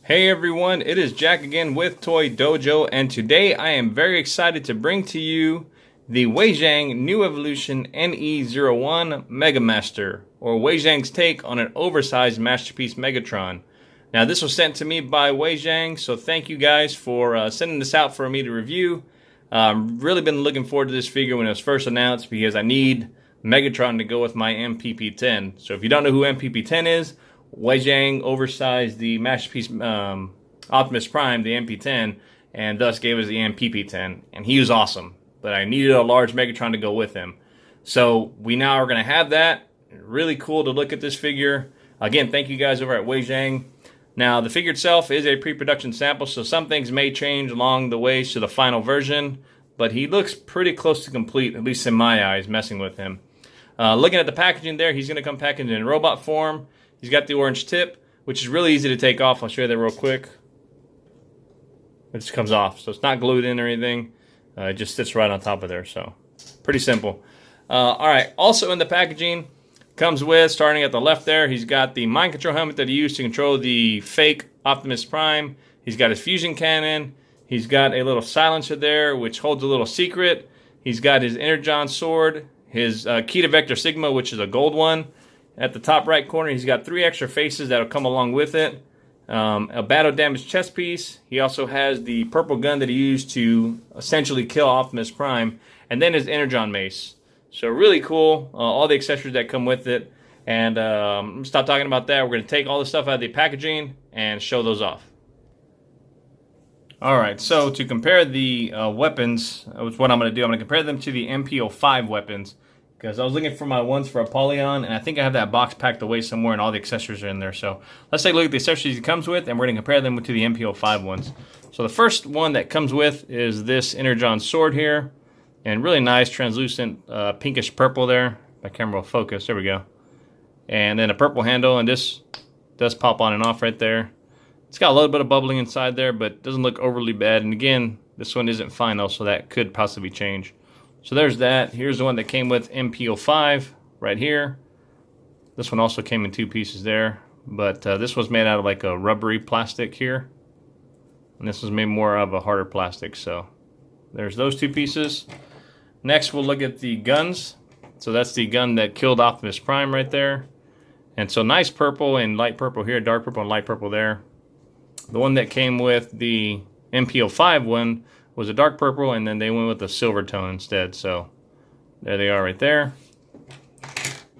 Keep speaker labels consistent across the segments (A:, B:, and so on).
A: Hey everyone, it is Jack again with Toy Dojo, and today I am very excited to bring to you the WeiJiang New Evolution NE-01 Megamaster, or WeiJiang's take on an oversized masterpiece Megatron. Now this was sent to me by Wei Jiang, so thank you guys for sending this out for me to review. Really been looking forward to this figure when it was first announced because I need Megatron to go with my MPP-10. So if you don't know who MPP-10 is, Wei Jiang oversized the Masterpiece Optimus Prime, the MP10, and thus gave us the MPP10. And he was awesome, but I needed a large Megatron to go with him. So we now are going to have that. Really cool to look at this figure. Again, thank you guys over at Wei Jiang. Now, the figure itself is a pre-production sample, so some things may change along the way to the final version, but he looks pretty close to complete, at least in my eyes, messing with him. Looking at the packaging there, he's going to come packaged in robot form. He's got the orange tip, which is really easy to take off. I'll show you that real quick. It just comes off, so it's not glued in or anything. It just sits right on top of there, so pretty simple. All right, also in the packaging, comes with, starting at the left there, he's got the mind control helmet that he used to control the fake Optimus Prime. He's got his fusion cannon. He's got a little silencer there, which holds a little secret. He's got his Energon sword, his key to Vector Sigma, which is a gold one. At the top right corner, he's got 3 extra faces that'll come along with it. A battle damaged chest piece. He also has the purple gun that he used to essentially kill Optimus Prime. And then his Energon mace. So really cool. All the accessories that come with it. And stop talking about that. We're going to take all the stuff out of the packaging and show those off. Alright, so to compare the weapons, which what I'm going to do, I'm going to compare them to the MP-05 weapons. Because I was looking for my ones for Apollyon, and I think I have that box packed away somewhere, and all the accessories are in there. So let's take a look at the accessories it comes with, and we're going to compare them to the MP-05 ones. So the first one that comes with is this Energon sword here, and really nice translucent pinkish purple there. My camera will focus. There we go. And then a purple handle, and this does pop on and off right there. It's got a little bit of bubbling inside there, but doesn't look overly bad. And again, this one isn't final, so that could possibly change. So there's that. Here's the one that came with MP-05 right here. This one also came in 2 pieces there, but this was made out of like a rubbery plastic here, and this was made more of a harder plastic. So there's those 2 pieces. Next we'll look at the guns. So that's the gun that killed Optimus Prime right there. And so nice purple and light purple here, dark purple and light purple there. The one that came with the MP-05 one was a dark purple, and then they went with a silver tone instead. So there they are right there.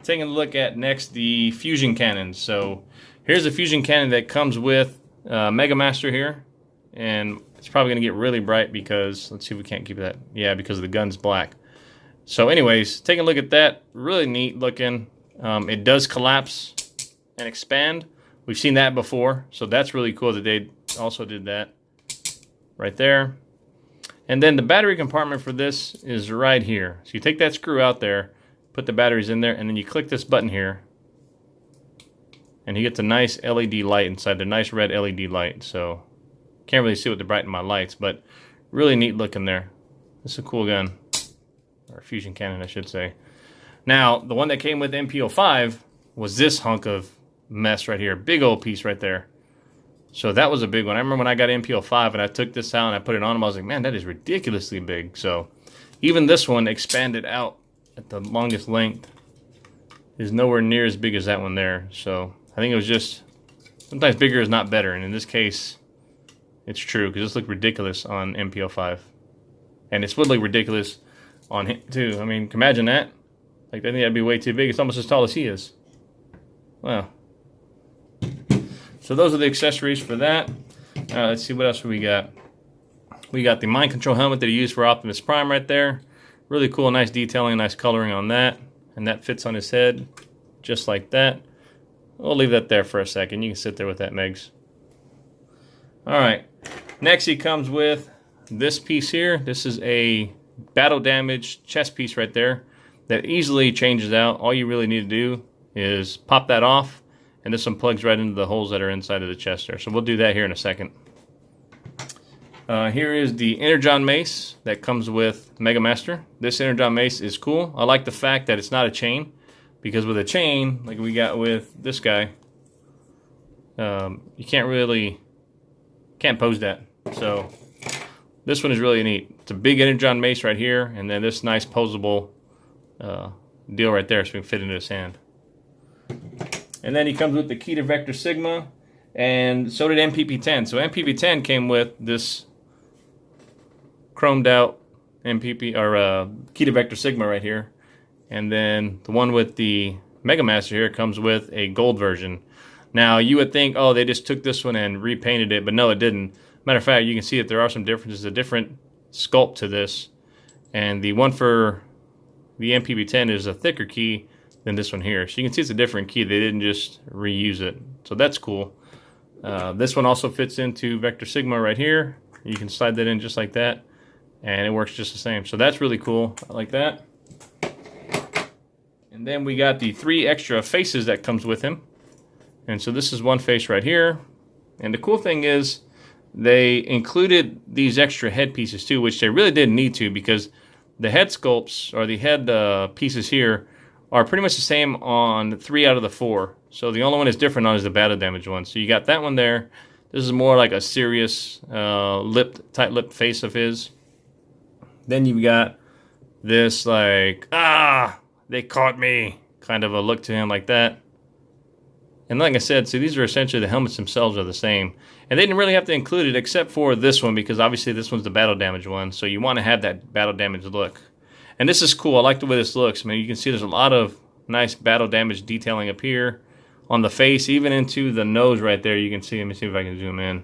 A: Taking a look at next the fusion cannons. So here's a fusion cannon that comes with Megamaster here, and it's probably going to get really bright because, let's see if we can't keep that. Yeah, because the gun's black. So anyways, taking a look at that, really neat looking. It does collapse and expand. We've seen that before, so that's really cool that they also did that right there. And then the battery compartment for this is right here. So you take that screw out there, put the batteries in there, and then you click this button here. And you get the nice LED light inside, the nice red LED light. So can't really see with the brighten my lights, but really neat looking there. This is a cool gun. Or fusion cannon, I should say. Now, the one that came with MP-05 was this hunk of mess right here. Big old piece right there. So that was a big one. I remember when I got MP-05 and I took this out and I put it on him, I was like, man, that is ridiculously big. So even this one expanded out at the longest length is nowhere near as big as that one there. So I think it was just, sometimes bigger is not better. And in this case, it's true because this looked ridiculous on MP-05. And it's would look ridiculous on him too. I mean, imagine that. Like, I think that'd be way too big. It's almost as tall as he is. Wow. So those are the accessories for that. Let's see what else we got. We got the mind control helmet that he used for Optimus Prime right there. Really cool, nice detailing, nice coloring on that. And that fits on his head just like that. We'll leave that there for a second. You can sit there with that, Megs. Alright, next he comes with this piece here. This is a battle damaged chest piece right there that easily changes out. All you really need to do is pop that off, and this one plugs right into the holes that are inside of the chest there. So we'll do that here in a second. Here is the Energon mace that comes with Megamaster. This Energon mace is cool. I like the fact that it's not a chain, because with a chain, like we got with this guy, you can't really can't pose that. So this one is really neat. It's a big energon mace right here, and then this nice posable deal right there, so we can fit into his hand. And then he comes with the key to Vector Sigma, and so did MPP-10. So MPP-10 came with this chromed out MPP or key to Vector Sigma right here, and then the one with the Megamaster here comes with a gold version. Now you would think, oh, they just took this one and repainted it, but no, it didn't. Matter of fact, you can see that there are some differences, a different sculpt to this, and the one for the MPP-10 is a thicker key than this one here. So you can see it's a different key. They didn't just reuse it. So that's cool. This one also fits into Vector Sigma right here. You can slide that in just like that, and it works just the same. So that's really cool. I like that. And then we got the 3 extra faces that comes with him. And so this is one face right here. And the cool thing is they included these extra head pieces too, which they really didn't need to, because the head sculpts, or the head pieces here, are pretty much the same on 3 out of the 4. So the only one that's different on is the battle damage one. So you got that one there. This is more like a serious tight-lipped face of his. Then you've got this like, they caught me kind of a look to him like that. And like I said, so these are essentially the helmets themselves are the same. And they didn't really have to include it except for this one, because obviously this one's the battle damage one. So you want to have that battle damage look. And this is cool. I like the way this looks. I mean, you can see there's a lot of nice battle damage detailing up here on the face, even into the nose right there. You can see, let me see if I can zoom in.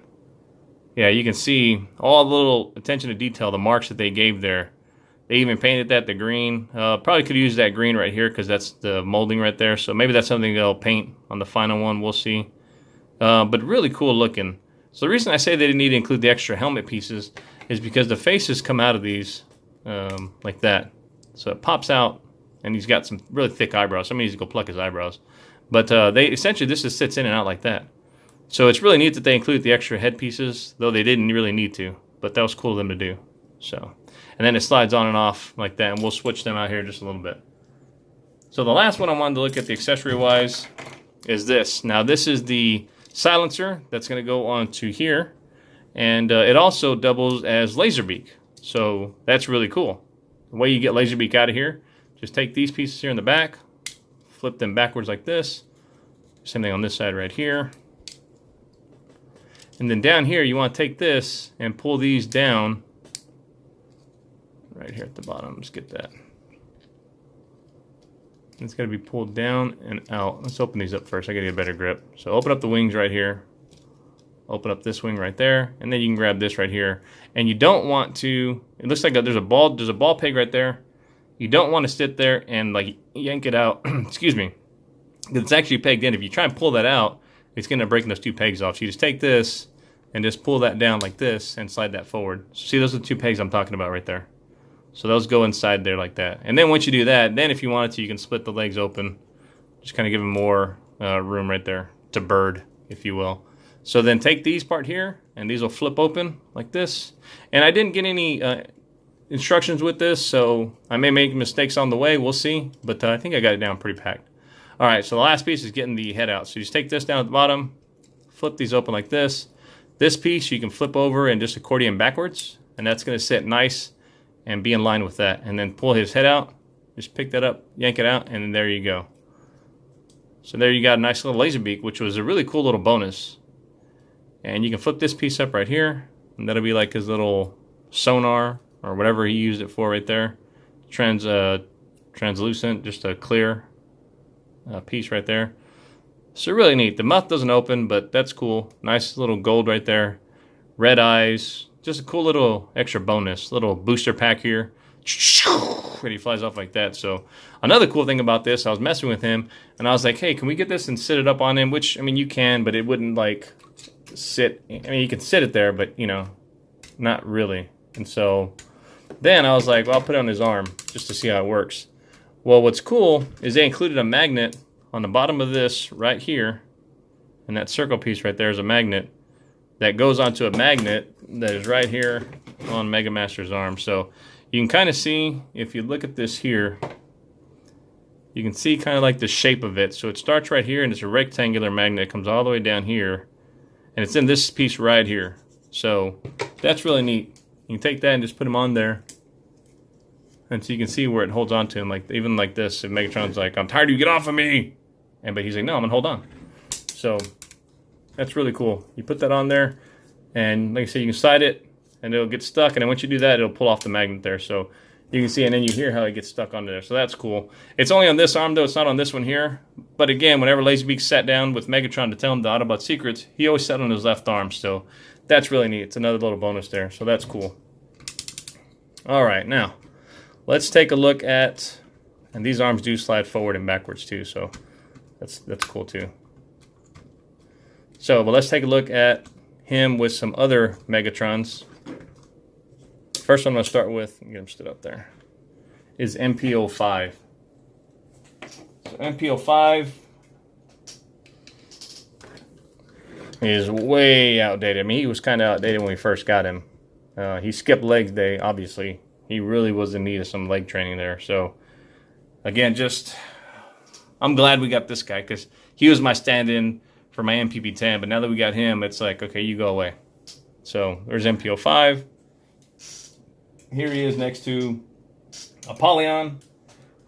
A: Yeah, you can see all the little attention to detail, the marks that they gave there. They even painted that the green. Probably could use that green right here because that's the molding right there. So maybe that's something they'll paint on the final one. We'll see. But really cool looking. So the reason I say they didn't need to include the extra helmet pieces is because the faces come out of these like that. So it pops out, and he's got some really thick eyebrows. Somebody needs to go pluck his eyebrows. But they essentially, this just sits in and out like that. So it's really neat that they include the extra head pieces, though they didn't really need to. But that was cool of them to do. So, and then it slides on and off like that, and we'll switch them out here just a little bit. So the last one I wanted to look at the accessory-wise is this. Now this is the silencer that's going to go onto here, and it also doubles as Laserbeak. So that's really cool. The way you get Laserbeak out of here, just take these pieces here in the back, flip them backwards like this. Same thing on this side right here. And then down here, you want to take this and pull these down right here at the bottom. Let's get that. It's got to be pulled down and out. Let's open these up first. I got to get a better grip. So open up the wings right here. Open up this wing right there, and then you can grab this right here. And you don't want to, it looks like there's a ball peg right there. You don't want to sit there and like yank it out, excuse me, because it's actually pegged in. If you try and pull that out, it's going to break those 2 pegs off. So you just take this and just pull that down like this and slide that forward. So see, those are the 2 pegs I'm talking about right there. So those go inside there like that. And then once you do that, then if you wanted to, you can split the legs open. Just kind of give them more room right there to bird, if you will. So then take these part here, and these will flip open like this. And I didn't get any instructions with this, so I may make mistakes on the way. We'll see. But I think I got it down pretty packed. All right, so the last piece is getting the head out. So you just take this down at the bottom, flip these open like this. This piece you can flip over and just accordion backwards, and that's going to sit nice and be in line with that. And then pull his head out, just pick that up, yank it out, and then there you go. So there you got a nice little Laserbeak, which was a really cool little bonus. And you can flip this piece up right here, and that'll be like his little sonar or whatever he used it for right there. Translucent, just a clear piece right there. So really neat. The mouth doesn't open, but that's cool. Nice little gold right there. Red eyes. Just a cool little extra bonus. Little booster pack here. And he flies off like that. So another cool thing about this, I was messing with him, and I was like, hey, can we get this and sit it up on him? Which, I mean, you can, but it wouldn't like sit. I mean, you can sit it there, but you know, not really. And so then I was like, well, I'll put it on his arm just to see how it works. Well, what's cool is they included a magnet on the bottom of this right here, and that circle piece right there is a magnet that goes onto a magnet that is right here on Megamaster's arm. So you can kind of see, if you look at this here, you can see kind of like the shape of it. So it starts right here, and it's a rectangular magnet that comes all the way down here, and it's in this piece right here. So that's really neat. You can take that and just put him on there. And so you can see where it holds on to him. Like even like this, if Megatron's like, I'm tired of you, get off of me. But he's like, no, I'm gonna hold on. So that's really cool. You put that on there, and like I said, you can slide it, and it'll get stuck. And then once you do that, it'll pull off the magnet there. So you can see, and then you hear how it gets stuck onto there. So that's cool. It's only on this arm though. It's not on this one here. But again, whenever Laserbeak sat down with Megatron to tell him the Autobot secrets, he always sat on his left arm. So that's really neat. It's another little bonus there. So that's cool. All right, now let's take a look at, and these arms do slide forward and backwards too. So that's cool too. So, but let's take a look at him with some other Megatrons. First one I'm going to start with, get him stood up there, is NE-01. So NE-01 is way outdated. I mean, he was kind of outdated when we first got him. He skipped leg day, obviously. He really was in need of some leg training there. So, again, I'm glad we got this guy because he was my stand-in for my MPP-10. But now that we got him, it's like, okay, you go away. So, there's NE-01. Here he is next to Apollyon,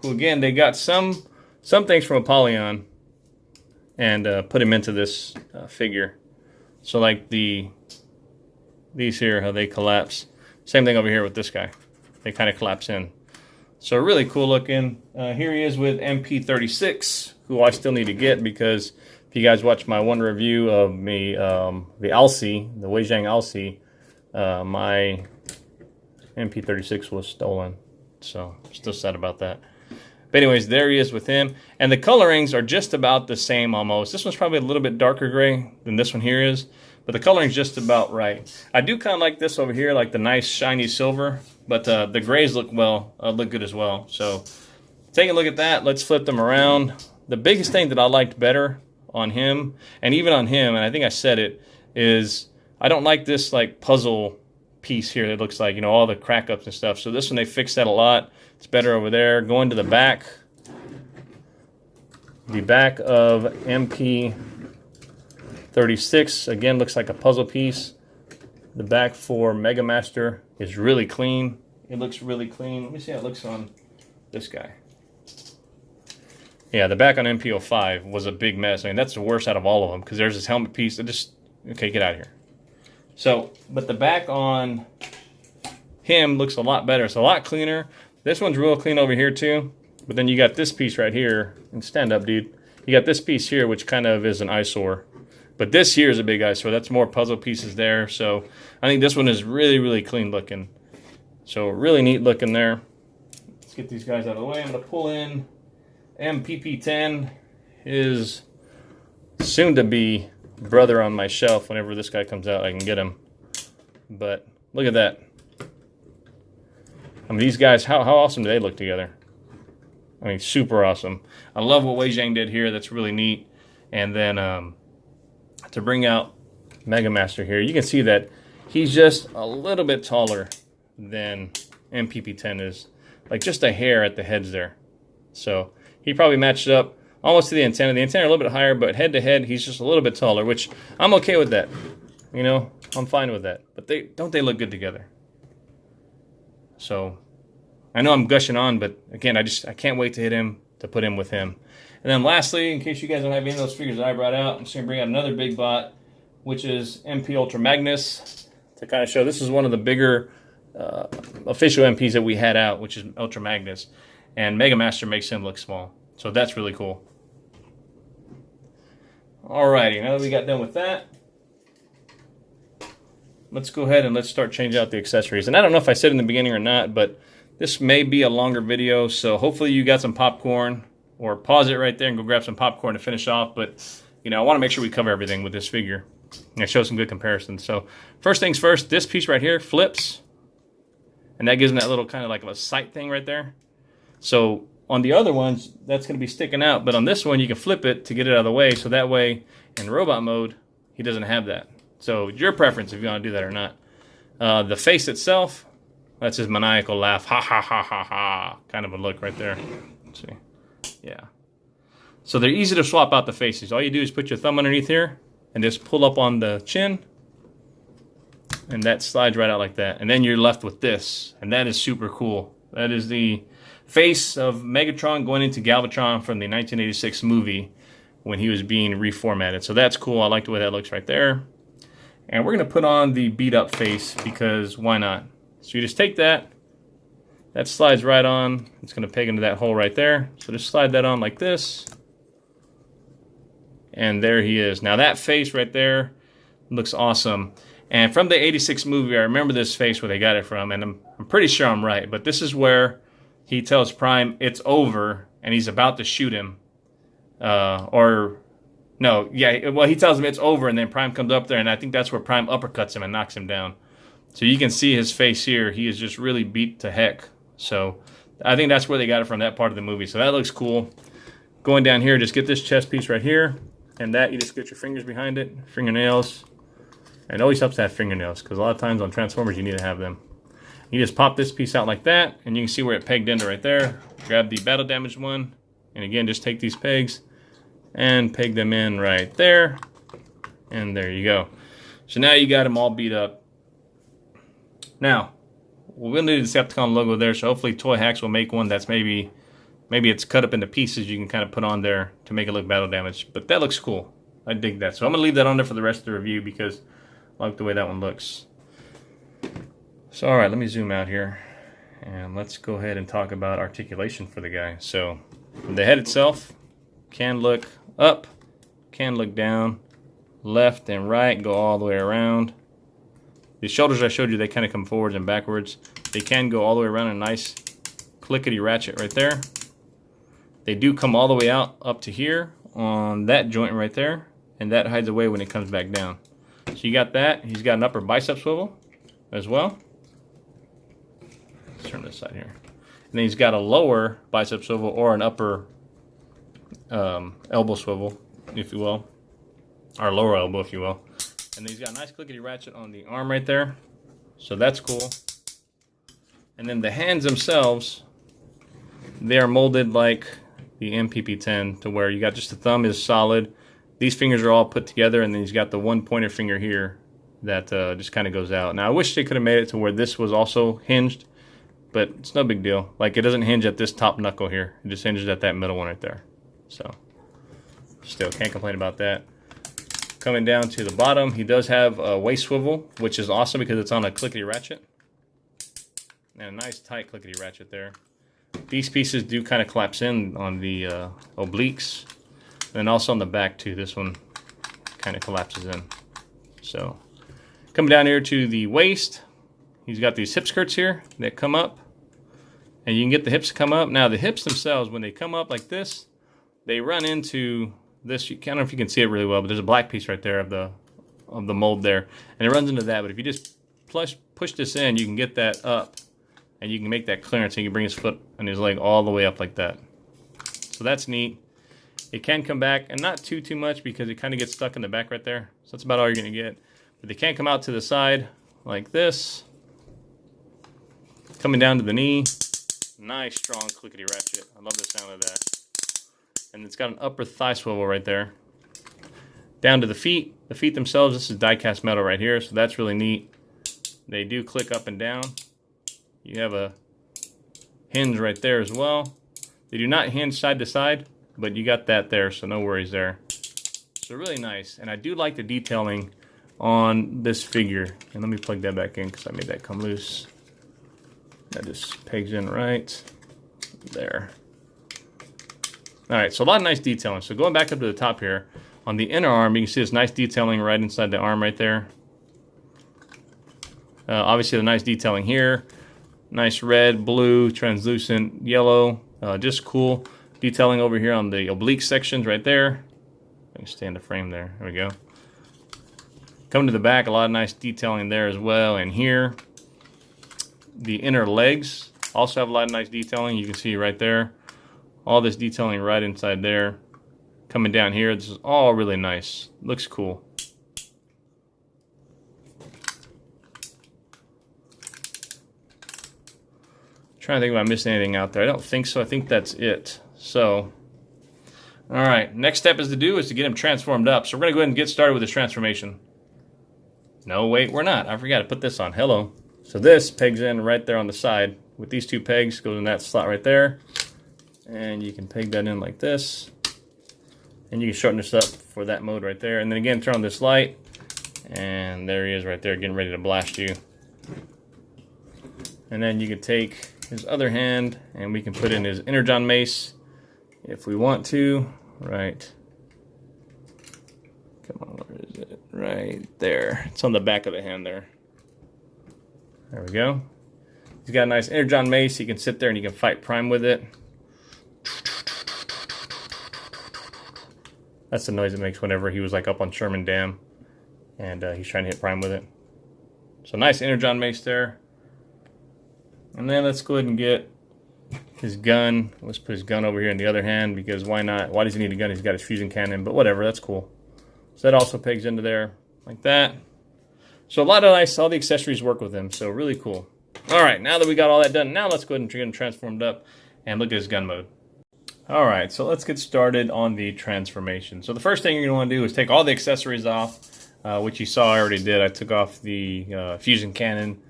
A: who, again, they got some things from Apollyon and put him into this figure. So, like these here, how they collapse. Same thing over here with this guy. They kind of collapse in. So really cool looking. Here he is with MP36, who I still need to get because if you guys watch my one review of me, the Alcy, the WeiJiang Alcy, my MP36 was stolen. So I'm still sad about that. But anyways, there he is with him. And the colorings are just about the same almost. This one's probably a little bit darker gray than this one here is. But the coloring's just about right. I do kind of like this over here, like the nice shiny silver. But the grays look good as well. So take a look at that. Let's flip them around. The biggest thing that I liked better on him, and even on him, and I think I said it, is I don't like this like puzzle piece here that looks like, you know, all the crack ups and stuff. So this one, they fixed that a lot. It's better over there. Going to the back. The back of MP36, again, looks like a puzzle piece. The back for Megamaster is really clean. It looks really clean. Let me see how it looks on this guy. Yeah, the back on NE-01 was a big mess. I mean, that's the worst out of all of them because there's this helmet piece that just, okay, get out of here. So, but the back on him looks a lot better. It's a lot cleaner. This one's real clean over here too. But then you got this piece right here. And stand up, dude. You got this piece here, which kind of is an eyesore. But this here is a big eyesore. That's more puzzle pieces there. So I think this one is really, really clean looking. So really neat looking there. Let's get these guys out of the way. I'm going to pull in MPP-10, his soon-to-be brother on my shelf. Whenever this guy comes out, I can get him. But look at that. I mean, these guys, how awesome do they look together? I mean, super awesome. I love what WeiJiang did here. That's really neat. And then to bring out Megamaster here, you can see that he's just a little bit taller than MPP-10 is. Like just a hair at the heads there. So he probably matched up almost to the antenna. The antenna a little bit higher, but head to head, he's just a little bit taller, which I'm okay with that. You know, I'm fine with that. But don't they look good together? So I know I'm gushing on, but again, I can't wait to hit him, to put him with him. And then lastly, in case you guys don't have any of those figures that I brought out, I'm just going to bring out another big bot, which is MP Ultra Magnus, to kind of show this is one of the bigger official MPs that we had out, which is Ultra Magnus. And Megamaster makes him look small. So that's really cool. Alrighty, now that we got done with that, let's go ahead and let's start changing out the accessories. And I don't know if I said in the beginning or not, but this may be a longer video, so hopefully you got some popcorn, or pause it right there and go grab some popcorn to finish off. But, you know, I want to make sure we cover everything with this figure and show some good comparisons. So first things first, this piece right here flips, and that gives them that little kind of like a sight thing right there. So on the other ones, that's going to be sticking out, but on this one, you can flip it to get it out of the way, so that way in robot mode, he doesn't have that. So your preference if you want to do that or not. The face itself, that's his maniacal laugh, ha ha ha ha ha, kind of a look right there. Let's see. Yeah. So they're easy to swap out the faces. All you do is put your thumb underneath here and just pull up on the chin. And that slides right out like that. And then you're left with this. And that is super cool. That is the face of Megatron going into Galvatron from the 1986 movie when he was being reformatted. So that's cool. I like the way that looks right there. And we're going to put on the beat up face because why not? So you just take that. That slides right on. It's going to peg into that hole right there. So just slide that on like this. And there he is. Now that face right there looks awesome. And from the 86 movie, I remember this face where they got it from. And I'm pretty sure I'm right. But this is where he tells Prime it's over. And he's about to shoot him. Well, he tells him it's over. And then Prime comes up there. And I think that's where Prime uppercuts him and knocks him down. So you can see his face here. He is just really beat to heck. So I think that's where they got it from, that part of the movie. So that looks cool. Going down here, just get this chest piece right here. And that, you just get your fingers behind it, fingernails. And it always helps to have fingernails, because a lot of times on Transformers you need to have them. You just pop this piece out like that, and you can see where it pegged into right there. Grab the battle damaged one, and again, just take these pegs and peg them in right there. And there you go. So now you got them all beat up. Now, we'll need the Decepticon logo there, so hopefully Toy Hacks will make one that's maybe it's cut up into pieces you can kind of put on there to make it look battle damaged. But that looks cool. I dig that. So I'm going to leave that on there for the rest of the review because I like the way that one looks. So alright, let me zoom out here. And let's go ahead and talk about articulation for the guy. So the head itself can look up, can look down, left and right, go all the way around. The shoulders I showed you, they kind of come forwards and backwards. They can go all the way around, a nice clickety ratchet right there. They do come all the way out up to here on that joint right there, and that hides away when it comes back down. So you got that. He's got an upper bicep swivel as well. Let's turn this side here. And then he's got a lower bicep swivel or an upper elbow swivel, if you will, or lower elbow, if you will. And then he's got a nice clickety ratchet on the arm right there. So that's cool. And then the hands themselves, they are molded like the MPP-10 to where you got just the thumb is solid. These fingers are all put together, and then he's got the one pointer finger here that just kind of goes out. Now I wish they could have made it to where this was also hinged, but it's no big deal. Like, it doesn't hinge at this top knuckle here. It just hinges at that middle one right there. So still can't complain about that. Coming down to the bottom, he does have a waist swivel, which is awesome because it's on a clickety ratchet. And a nice tight clickety ratchet there. These pieces do kind of collapse in on the obliques. And also on the back too, this one kind of collapses in. So coming down here to the waist, he's got these hip skirts here that come up. And you can get the hips to come up. Now the hips themselves, when they come up like this, they run into this. I don't know if you can see it really well, but there's a black piece right there of the mold there. And it runs into that, but if you just push this in, you can get that up. And you can make that clearance, and you can bring his foot and his leg all the way up like that. So that's neat. It can come back, and not too much because it kind of gets stuck in the back right there. So that's about all you're going to get. But they can come out to the side like this. Coming down to the knee. Nice, strong clickety ratchet. I love the sound of that. And it's got an upper thigh swivel right there. Down to the feet. The feet themselves, this is die-cast metal right here, so that's really neat. They do click up and down. You have a hinge right there as well. They do not hinge side to side, but you got that there, so no worries there. So really nice. And I do like the detailing on this figure. And let me plug that back in because I made that come loose. That just pegs in right there. Alright, so a lot of nice detailing. So going back up to the top here, on the inner arm, you can see this nice detailing right inside the arm right there. Obviously the nice detailing here. Nice red, blue, translucent, yellow. Just cool detailing over here on the oblique sections right there. I can stay in the frame there. There we go. Coming to the back, a lot of nice detailing there as well. And here, the inner legs also have a lot of nice detailing. You can see right there. All this detailing right inside there. Coming down here, this is all really nice. Looks cool. Trying to think if I'm missing anything out there. I don't think so. I think that's it. So, all right. Next step is to get him transformed up. So we're going to go ahead and get started with his transformation. No, wait, we're not. I forgot to put this on. Hello. So this pegs in right there on the side. With these two pegs, goes in that slot right there. And you can peg that in like this. And you can shorten this up for that mode right there. And then again, turn on this light. And there he is right there, getting ready to blast you. And then you can take his other hand, and we can put in his Energon Mace if we want to. Right. Come on, where is it? Right there. It's on the back of the hand there. There we go. He's got a nice Energon Mace. He can sit there and you can fight Prime with it. That's the noise it makes whenever he was like up on Sherman Dam and he's trying to hit Prime with it. So nice Energon Mace there. And then let's go ahead and get his gun. Let's put his gun over here in the other hand because why not? Why does he need a gun? He's got his fusion cannon, but whatever, that's cool. So that also pegs into there like that. So a lot of nice, all the accessories work with him, so really cool. All right, now that we got all that done, now let's go ahead and get him transformed up and look at his gun mode. All right, so let's get started on the transformation. So the first thing you're going to want to do is take all the accessories off, which you saw I already did. I took off the fusion cannon,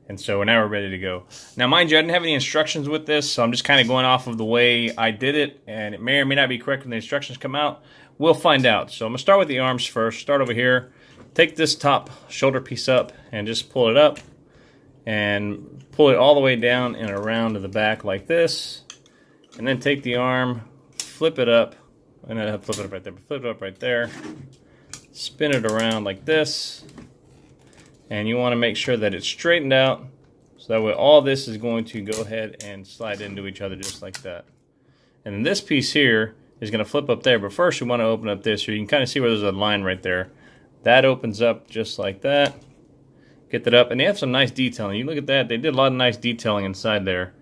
A: and so now we're ready to go. Now, mind you, I didn't have any instructions with this, so I'm just kind of going off of the way I did it, and it may or may not be correct when the instructions come out. We'll find out. So I'm going to start with the arms first. Start over here. Take this top shoulder piece up and just pull it up and pull it all the way down and around to the back like this. And then take the arm, flip it up, and I have to flip it up right there, but flip it up right there. Spin it around like this. And you want to make sure that it's straightened out so that way all this is going to go ahead and slide into each other just like that. And then this piece here is going to flip up there, but first we want to open up this here. You can kind of see where there's a line right there. That opens up just like that. Get that up, and they have some nice detailing. You look at that, they did a lot of nice detailing inside there,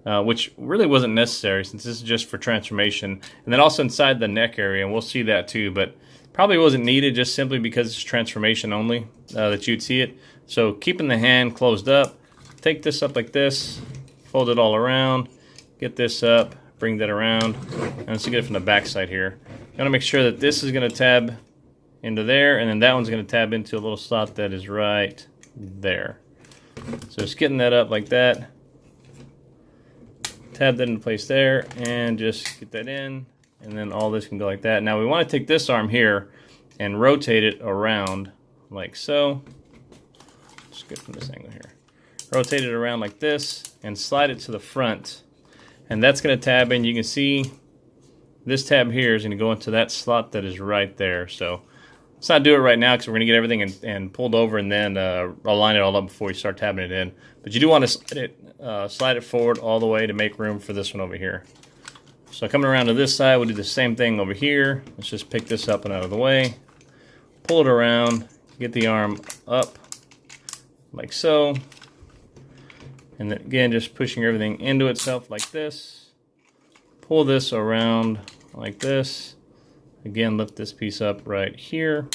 A: which really wasn't necessary since this is just for transformation. And then also inside the neck area, and we'll see that too, but probably wasn't needed just simply because it's transformation only that you'd see it. So keeping the hand closed up, take this up like this, fold it all around, get this up, bring that around, and let's get it from the back side here. You want to make sure that this is going to tab into there, and then that one's going to tab into a little slot that is right there. So just getting that up like that, tab that into place there, and just get that in, and then all this can go like that. Now we want to take this arm here and rotate it around like so. Let's get from this angle here. Rotate it around like this and slide it to the front, and that's going to tab in. You can see this tab here is going to go into that slot that is right there. So let's not do it right now because we're going to get everything and pulled over and then align it all up before we start tabbing it in. But you do want to slide it forward all the way to make room for this one over here. So coming around to this side, we'll do the same thing over here. Let's just pick this up and out of the way. Pull it around, get the arm up like so. And then again, just pushing everything into itself like this. Pull this around like this. Again, lift this piece up right here.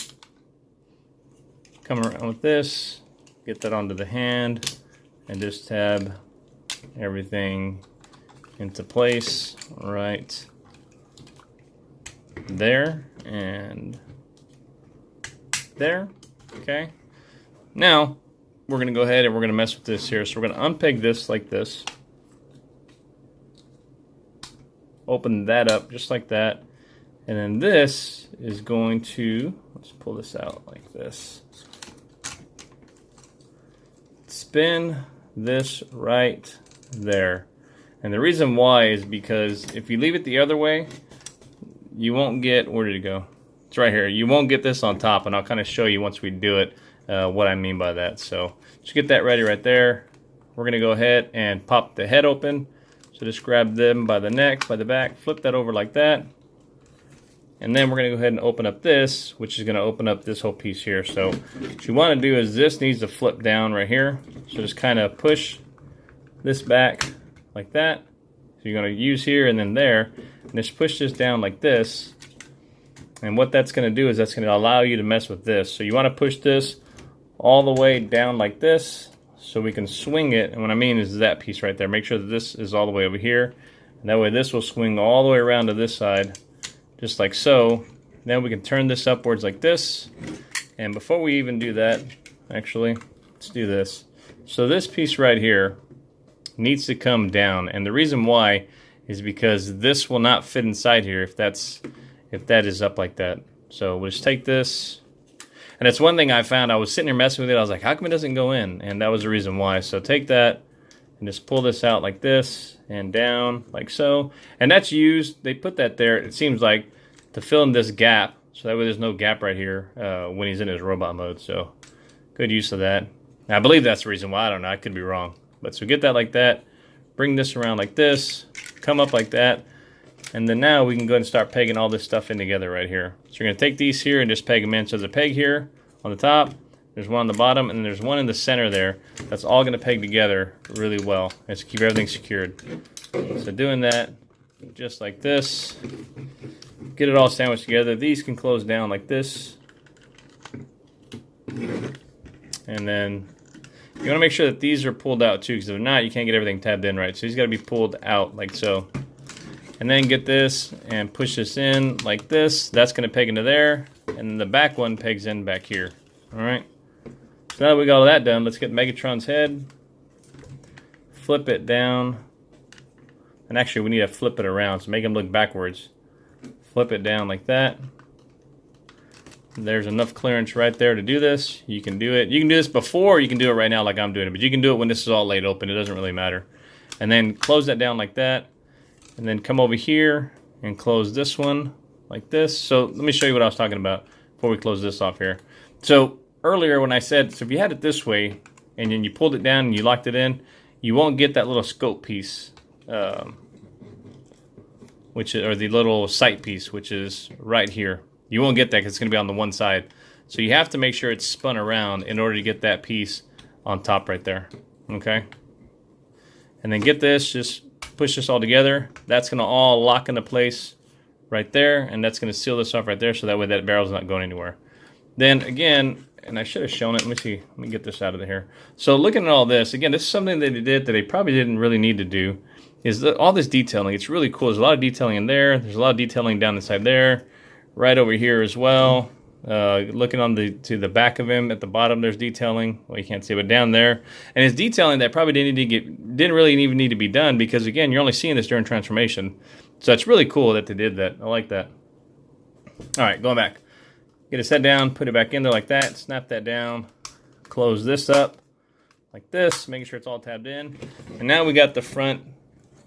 A: Come around with this, get that onto the hand, and just tab everything into place right there and there. Okay. Now, we're going to go ahead and we're going to mess with this here. So we're going to unpeg this like this. Open that up just like that. And then this is going to, let's pull this out like this. Spin this right there. And the reason why is because if you leave it the other way, you won't get, where did it go? It's right here. You won't get this on top, and I'll kind of show you once we do it what I mean by that. So just get that ready right there. We're going to go ahead and pop the head open. So just grab them by the neck, by the back, flip that over like that. And then we're going to go ahead and open up this, which is going to open up this whole piece here. So what you want to do is this needs to flip down right here. So just kind of push this back like that. So you're going to use here and then there. And just push this down like this. And what that's going to do is that's going to allow you to mess with this. So you want to push this all the way down like this so we can swing it. And what I mean is that piece right there. Make sure that this is all the way over here. And that way this will swing all the way around to this side. Just like so. Then we can turn this upwards like this. And before we even do that, actually. Let's do this. So this piece right here needs to come down, and the reason why is because this will not fit inside here if that is up like that. So we'll just take this, and it's one thing I found. I was sitting here messing with it. I was like, how come it doesn't go in? And that was the reason why. So take that and just pull this out like this and down like so. And that's used, they put that there, it seems like, to fill in this gap, so that way there's no gap right here when he's in his robot mode. So good use of that. Now, I believe that's the reason why. I don't know, I could be wrong. But so get that like that, bring this around like this, come up like that, and then now we can go ahead and start pegging all this stuff in together right here. So you're going to take these here and just peg them in. So there's a peg here on the top, there's one on the bottom, and there's one in the center there. That's all going to peg together really well and to keep everything secured. So doing that just like this, get it all sandwiched together. These can close down like this, and then you want to make sure that these are pulled out too, because if not, you can't get everything tabbed in right. So these got to be pulled out like so. And then get this and push this in like this. That's going to peg into there, and then the back one pegs in back here. All right. So now that we got all that done, let's get Megatron's head, flip it down, and actually we need to flip it around, so make him look backwards. Flip it down like that. There's enough clearance right there to do this. You can do it. You can do this before, you can do it right now like I'm doing it, but you can do it when this is all laid open. It doesn't really matter. And then close that down like that, and then come over here and close this one like this. So let me show you what I was talking about before we close this off here. So earlier when I said, so if you had it this way and then you pulled it down and you locked it in, you won't get that little scope piece, which is, or the little sight piece, which is right here. You won't get that because it's going to be on the one side. So you have to make sure it's spun around in order to get that piece on top right there. Okay? And then get this, just push this all together. That's going to all lock into place right there, and that's going to seal this off right there so that way that barrel's not going anywhere. Then again, and I should have shown it. Let me see. Let me get this out of here. So looking at all this, again, this is something that they did that they probably didn't really need to do, is all this detailing. It's really cool. There's a lot of detailing in there. There's a lot of detailing down inside there. Right over here as well. Looking on to the back of him at the bottom, there's detailing. Well, you can't see, but down there, and it's detailing that probably didn't really even need to be done, because again, you're only seeing this during transformation. So it's really cool that they did that. I like that. All right, going back. Get his head down, put it back in there like that. Snap that down. Close this up like this, making sure it's all tabbed in. And now we got the front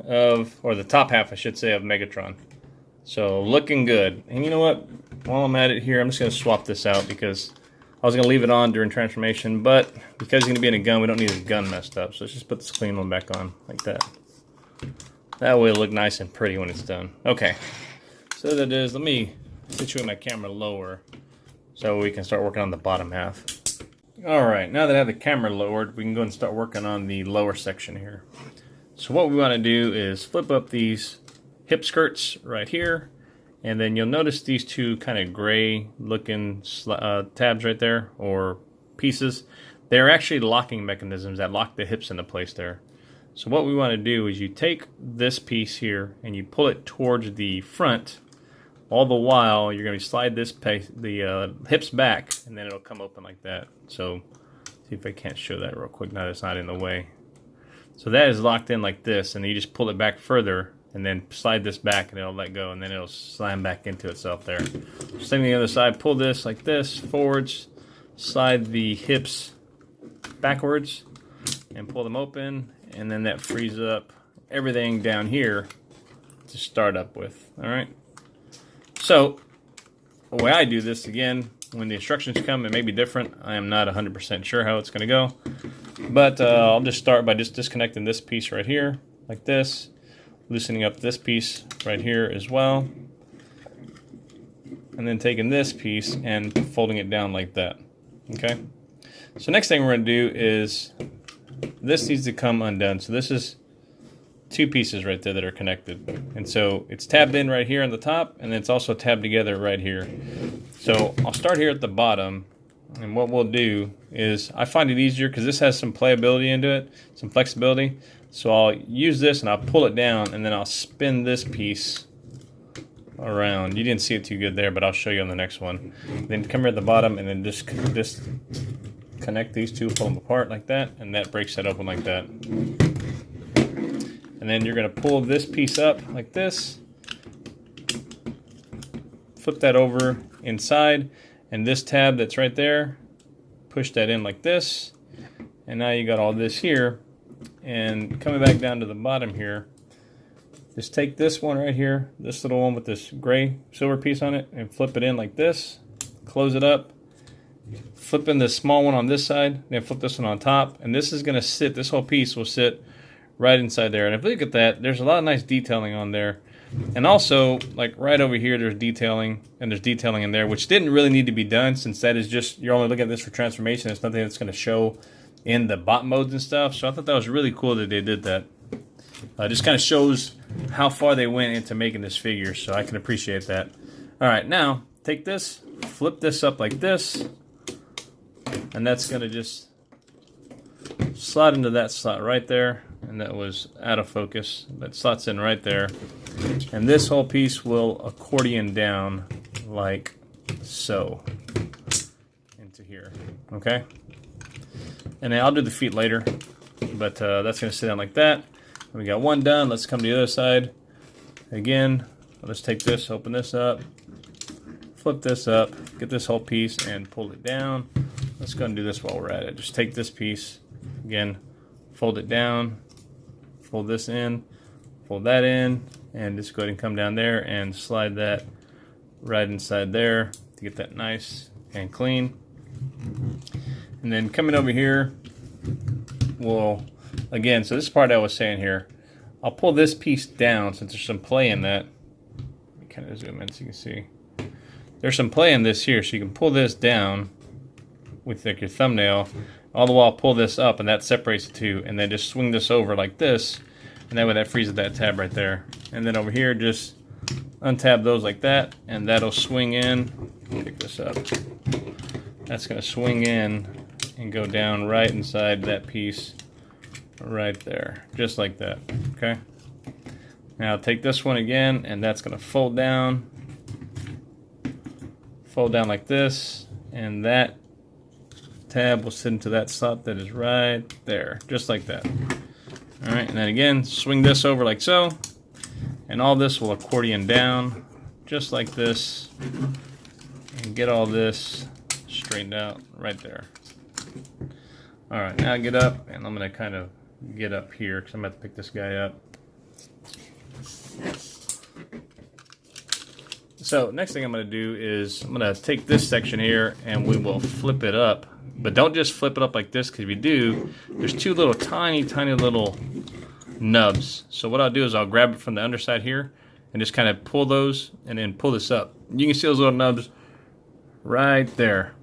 A: of, or the top half, I should say, of Megatron. So looking good. And you know what? While I'm at it here, I'm just going to swap this out because I was going to leave it on during transformation, but because he's going to be in a gun, we don't need his gun messed up. So let's just put this clean one back on like that. That way it'll look nice and pretty when it's done. Okay. So that is, let me situate my camera lower so we can start working on the bottom half. Alright, now that I have the camera lowered, we can go and start working on the lower section here. So what we want to do is flip up these hip skirts right here, and then you'll notice these two kind of gray looking tabs right there, or pieces. They're actually locking mechanisms that lock the hips into place there. So what we want to do is you take this piece here and you pull it towards the front. All the while you're going to slide this the hips back, and then it'll come open like that. So see if I can't show that real quick now that it's not in the way. So that is locked in like this, and you just pull it back further and then slide this back, and it'll let go, and then it'll slam back into itself there. Same thing the other side. Pull this like this, forwards, slide the hips backwards, and pull them open, and then that frees up everything down here to start up with. All right. So the way I do this, again, when the instructions come, it may be different. I am not 100% sure how it's going to go, but I'll just start by just disconnecting this piece right here like this. Loosening up this piece right here as well, and then taking this piece and folding it down like that. Okay, so next thing we're going to do is this needs to come undone. So this is two pieces right there that are connected, and so it's tabbed in right here on the top, and it's also tabbed together right here. So I'll start here at the bottom, and what we'll do is, I find it easier because this has some playability into it, some flexibility. So I'll use this and I'll pull it down, and then I'll spin this piece around. You didn't see it too good there, but I'll show you on the next one. Then come here at the bottom and then just connect these two, pull them apart like that, and that breaks that open like that. And then you're going to pull this piece up like this, flip that over inside, and this tab that's right there, push that in like this, and now you got all this here. And coming back down to the bottom here, just take this one right here, this little one with this gray silver piece on it, and flip it in like this, close it up, flip in this small one on this side, then flip this one on top, and this is going to sit, this whole piece will sit right inside there. And if you look at that, there's a lot of nice detailing on there. And also, like right over here, there's detailing, and there's detailing in there, which didn't really need to be done, since that is just, you're only looking at this for transformation. It's nothing that's going to show in the bot modes and stuff. So I thought that was really cool that they did that. Just kind of shows how far they went into making this figure, so I can appreciate that. All right, now take this, flip this up like this, and that's going to just slot into that slot right there. And that was out of focus. That slots in right there. And this whole piece will accordion down like so into here. Okay? And then I'll do the feet later, but that's going to sit down like that. We got one done. Let's come to the other side. Again, let's take this, open this up, flip this up, get this whole piece and pull it down. Let's go and do this while we're at it. Just take this piece, again, fold it down, fold this in, fold that in, and just go ahead and come down there and slide that right inside there to get that nice and clean. And then coming over here, we'll, again, so this part I was saying here, I'll pull this piece down since there's some play in that. Let me kind of zoom in so you can see. There's some play in this here, so you can pull this down with like your thumbnail, all the while pull this up, and that separates the two, and then just swing this over like this, and that way that freezes that tab right there. And then over here, just untab those like that, and that'll swing in. Pick this up. That's going to swing in and go down right inside that piece right there, just like that. Okay. Now take this one again, and that's going to fold down like this, and that tab will sit into that slot that is right there, just like that. All right, and then again, swing this over like so, and all this will accordion down just like this, and get all this straightened out right there. All right, now get up, and I'm gonna kind of get up here because I'm gonna have to pick this guy up. So next thing I'm gonna do is I'm gonna take this section here and we will flip it up. But don't just flip it up like this, because if you do, there's two little tiny little nubs. So what I'll do is I'll grab it from the underside here and just kind of pull those and then pull this up. You can see those little nubs right there.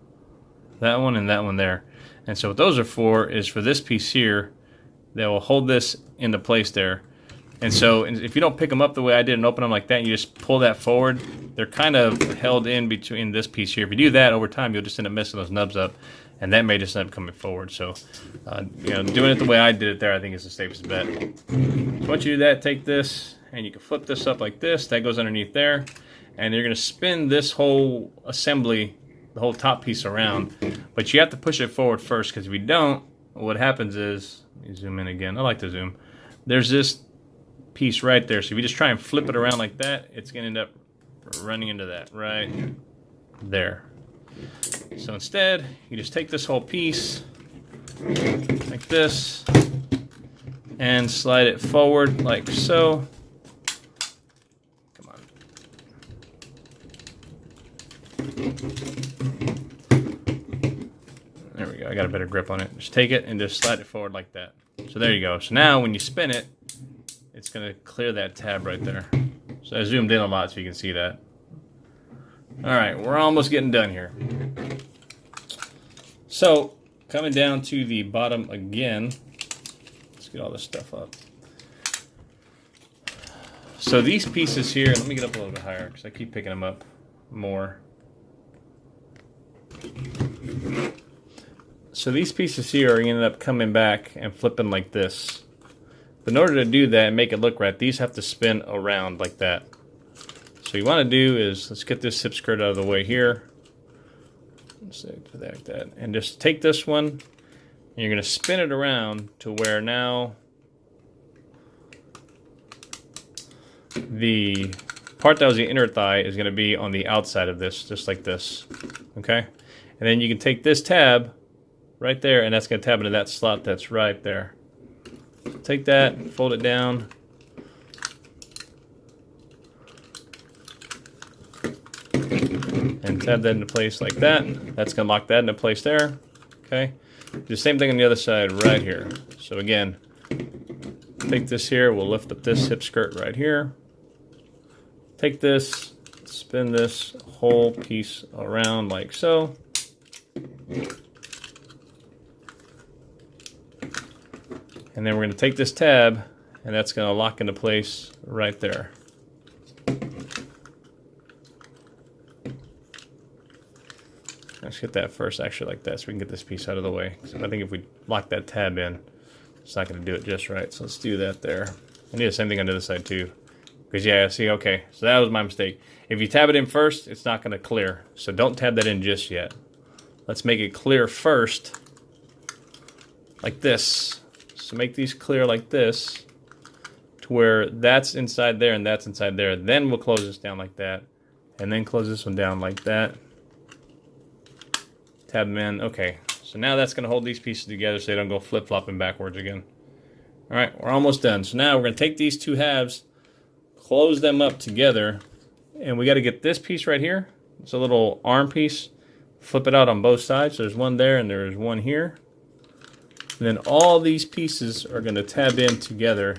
A: That one and that one there. And so what those are for is for this piece here that will hold this into place there. And so if you don't pick them up the way I did and open them like that, and you just pull that forward, they're kind of held in between this piece here. If you do that over time, you'll just end up messing those nubs up, and that may just end up coming forward. So, you know, doing it the way I did it there, I think is the safest bet. So once you do that, take this, and you can flip this up like this. That goes underneath there, and you're going to spin this whole assembly, the whole top piece around. But you have to push it forward first, because if you don't, what happens is, let me zoom in again. I like to zoom. There's this piece right there. So if you just try and flip it around like that, it's going to end up running into that right there. So instead, you just take this whole piece like this and slide it forward like so. Come on. There we go. I got a better grip on it. Just take it and just slide it forward like that. So there you go. So now when you spin it, it's going to clear that tab right there. So I zoomed in a lot so you can see that. All right, we're almost getting done here. So coming down to the bottom again, let's get all this stuff up. So these pieces here, let me get up a little bit higher because I keep picking them up more. So these pieces here are going to end up coming back and flipping like this. But in order to do that and make it look right, these have to spin around like that. So what you want to do is, let's get this hip skirt out of the way here. like that. And just take this one, and you're going to spin it around to where now the part that was the inner thigh is going to be on the outside of this, just like this. Okay? And then you can take this tab right there, and that's going to tab into that slot that's right there. Take that, fold it down. And tab that into place like that. That's going to lock that into place there. Okay? Do the same thing on the other side right here. So again, take this here, we'll lift up this hip skirt right here. Take this, spin this whole piece around like so. And then we're going to take this tab, and that's going to lock into place right there. Let's get that first, actually, like that, so we can get this piece out of the way. So I think if we lock that tab in, it's not going to do it just right. So let's do that there. I need the same thing on the other side too. Because yeah, see, okay, so that was my mistake. If you tab it in first, it's not going to clear. So don't tab that in just yet. Let's make it clear first, like this. So make these clear like this, to where that's inside there and that's inside there. Then we'll close this down like that, and then close this one down like that. Tab them in. Okay, so now that's going to hold these pieces together so they don't go flip-flopping backwards again. All right, we're almost done. So now we're going to take these two halves, close them up together, and we got to get this piece right here. It's a little arm piece. Flip it out on both sides. So there's one there and there's one here. And then all these pieces are going to tab in together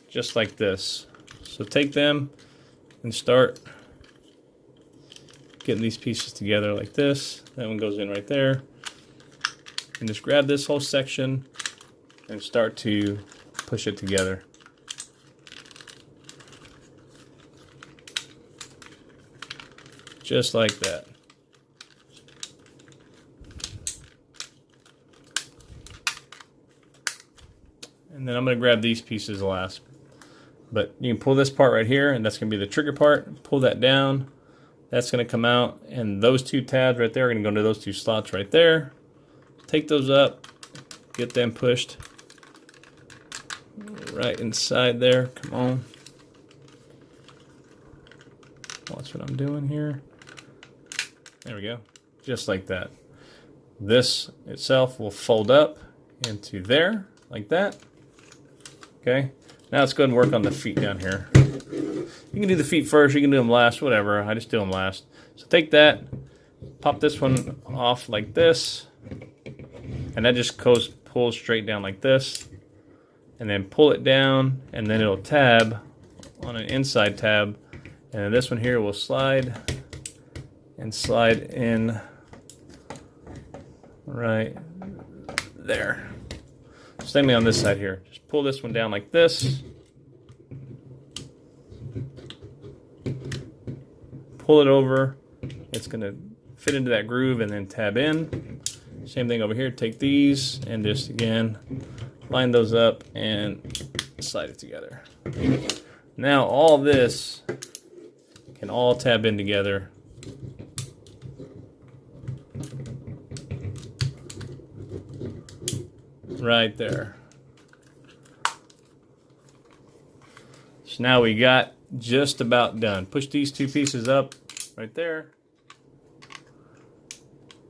A: just like this. So take them and start getting these pieces together like this. That one goes in right there. And just grab this whole section and start to push it together. Just like that. And then I'm going to grab these pieces last. But you can pull this part right here, and that's going to be the trigger part. Pull that down. That's going to come out, and those two tabs right there are going to go into those two slots right there. Take those up, get them pushed right inside there. Come on. Watch what I'm doing here. There we go. Just like that. This itself will fold up into there, like that. Okay. Now let's go ahead and work on the feet down here. You can do the feet first, you can do them last, whatever. I just do them last. So take that, pop this one off like this, and that just pulls straight down like this. And then pull it down, and then it'll tab on an inside tab. And then this one here will slide and slide in right there. Same thing on this side here. Just pull this one down like this. Pull it over. It's going to fit into that groove and then tab in. Same thing over here. Take these and just, again, line those up and slide it together. Now all this can all tab in together. Right there. So now we got just about done. Push these two pieces up right there.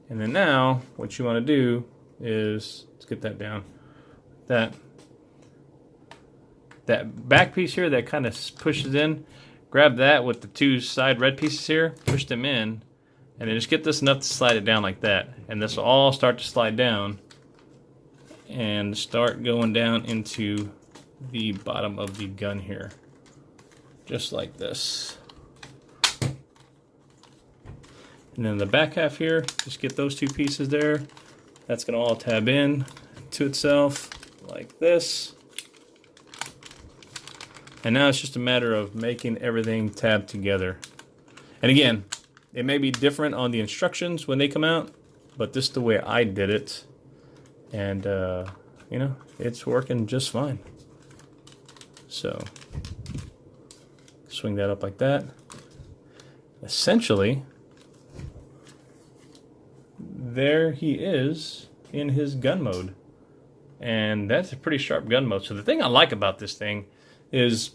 A: And then now what you want to do is, let's get that down. That back piece here that kind of pushes in, grab that with the two side red pieces here, push them in, and then just get this enough to slide it down like that. And this will all start to slide down and start going down into the bottom of the gun here. Just like this. And then the back half here, just get those two pieces there. That's going to all tab in to itself like this. And now it's just a matter of making everything tab together. And again, it may be different on the instructions when they come out, but this is the way I did it. And, you know, it's working just fine. So, swing that up like that. Essentially, there he is in his gun mode. And that's a pretty sharp gun mode. So the thing I like about this thing is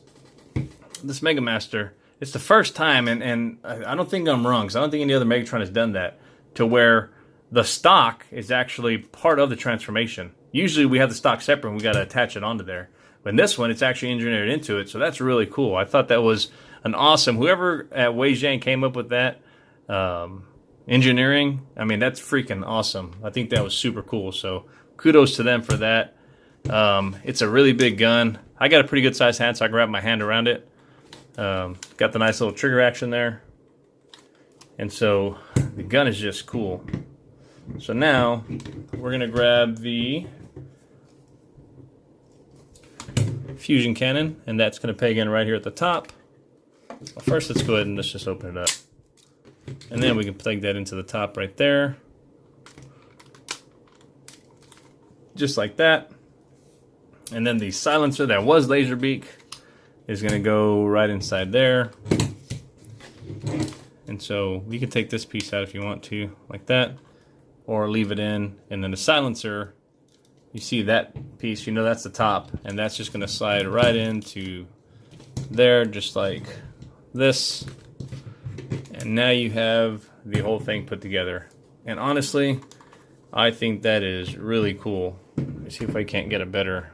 A: this Megamaster, it's the first time, and I don't think I'm wrong, because I don't think any other Megatron has done that, to where the stock is actually part of the transformation. Usually we have the stock separate and we got to attach it onto there. But in this one, it's actually engineered into it, so that's really cool. I thought that was an awesome, whoever at WeiJiang came up with that engineering, I mean, that's freaking awesome. I think that was super cool, so kudos to them for that. It's a really big gun. I got a pretty good sized hand, so I can wrap my hand around it. Got the nice little trigger action there. And so the gun is just cool. So now we're going to grab the fusion cannon, and that's going to peg in right here at the top. Well, first, let's go ahead and let's just open it up. And then we can plug that into the top right there. Just like that. And then the silencer that was Laserbeak is going to go right inside there. And so you can take this piece out if you want to, like that, or leave it in. And then the silencer, you see that piece, you know that's the top, and that's just going to slide right into there, just like this. And now you have the whole thing put together. And honestly, I think that is really cool. Let me see if I can't get a better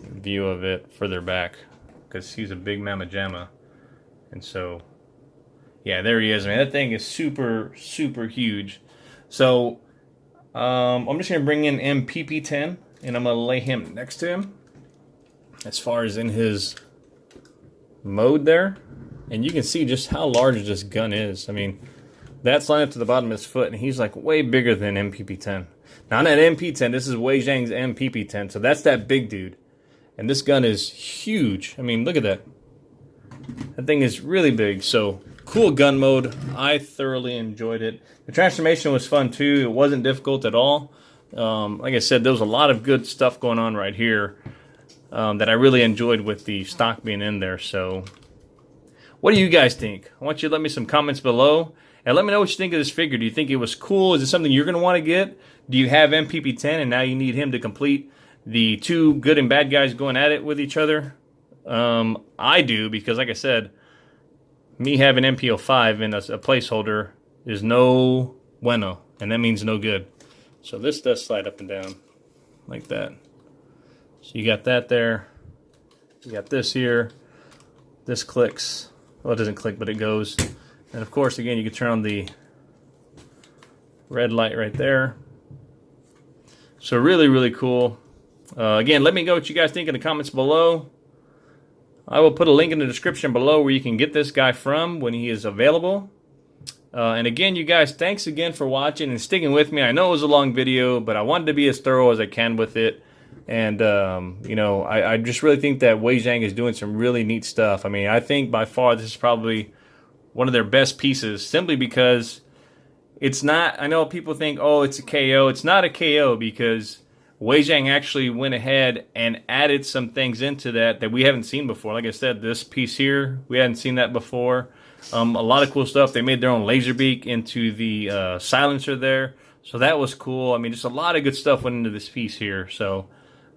A: view of it further back, because he's a big mama jamma. And so, yeah, there he is. I mean, that thing is super, super huge. So, I'm just going to bring in MPP-10, and I'm going to lay him next to him as far as in his mode there. And you can see just how large this gun is. I mean, that's lined up to the bottom of his foot, and he's like way bigger than MPP-10. Now, not MP-10, this is WeiJiang's MPP-10, so that's that big dude. And this gun is huge. I mean, look at that. That thing is really big. So, cool gun mode. I thoroughly enjoyed it. The transformation was fun, too. It wasn't difficult at all. Like I said, there was a lot of good stuff going on right here that I really enjoyed with the stock being in there. So, what do you guys think? I want you to let me some comments below. And let me know what you think of this figure. Do you think it was cool? Is it something you're going to want to get? Do you have MPP-10 and now you need him to complete the two good and bad guys going at it with each other? I do, because like I said, me having MP-05 in a placeholder is no bueno, and that means no good. So this does slide up and down like that. So you got that there. You got this here. This clicks. Well, it doesn't click, but it goes. And of course, again, you can turn on the red light right there. So really, really cool. Again, let me know what you guys think in the comments below. I will put a link in the description below where you can get this guy from when he is available. And again, you guys, thanks again for watching and sticking with me. I know it was a long video, but I wanted to be as thorough as I can with it. And, you know, I just really think that WeiJiang is doing some really neat stuff. I mean, I think by far this is probably one of their best pieces, simply because it's not, I know people think, oh, it's a KO. It's not a KO, because WeiJiang actually went ahead and added some things into that we haven't seen before. Like I said, this piece here, we hadn't seen that before. A lot of cool stuff. They made their own Laserbeak into the silencer there. So that was cool. I mean, just a lot of good stuff went into this piece here. So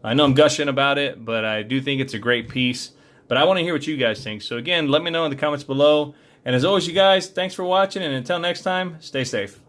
A: I know I'm gushing about it, but I do think it's a great piece. But I want to hear what you guys think. So again, let me know in the comments below. And as always, you guys, thanks for watching. And until next time, stay safe.